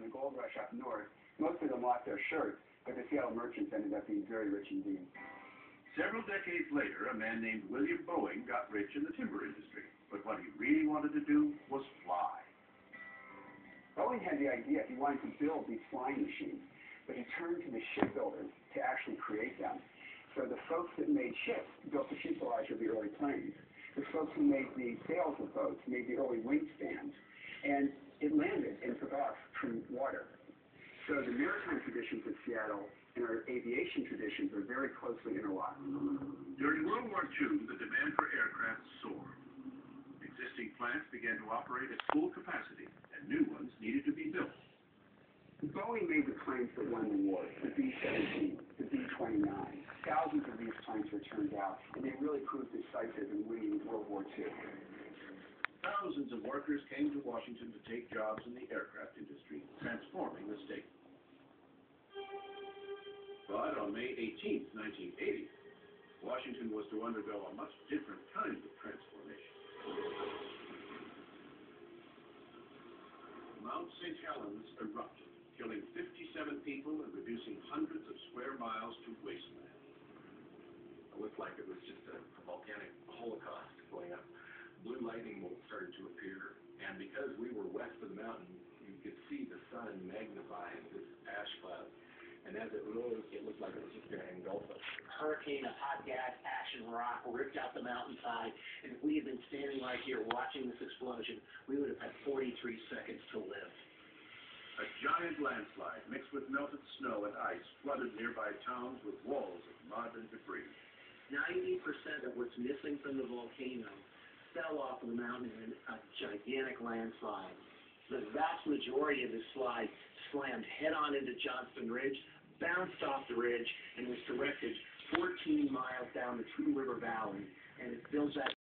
and the gold rush up north, most of them lost their shirts, but the Seattle merchants ended up being very rich indeed. Several decades later, a man named William Boeing got rich in the timber industry, but what he really wanted to do was fly. Boeing had the idea he wanted to build these flying machines, but he turned to the shipbuilders to actually create them. So the folks that made ships built the fuselage of the early planes. The folks who made the sails of boats made the early wingspans. And it landed and took off from water. So the maritime traditions of Seattle and our aviation traditions are very closely interlocked. During World War II, the demand for aircraft soared. Existing plants began to operate at full capacity, and new ones needed to be built. Boeing made the planes that won the war, the B-17, the B-29. Thousands of these planes were turned out, and they really proved decisive in winning World War II. Thousands of workers came to Washington to take jobs in the aircraft industry, transforming the state. But on May 18, 1980, Washington was to undergo a much different kind of transformation. Mount St. Helens erupted, killing 57 people and reducing hundreds of square miles to wasteland. It looked like it was just a volcanic holocaust going up. Blue lightning started to appear, and because we were west of the mountain, you could see the sun magnify this ash cloud. And as it rose, it looked like it was just going to engulf us. Hurricane of hot gas, ash and rock ripped out the mountainside, and if we had been standing right here watching this explosion, we would have had 43 seconds to live. A giant landslide mixed with melted snow and ice flooded nearby towns with walls of mud and debris. 90% of what's missing from the volcano fell off of the mountain in a gigantic landslide. The vast majority of the slide slammed head-on into Johnston Ridge, bounced off the ridge, and was directed 14 miles down the Two River Valley, and it fills that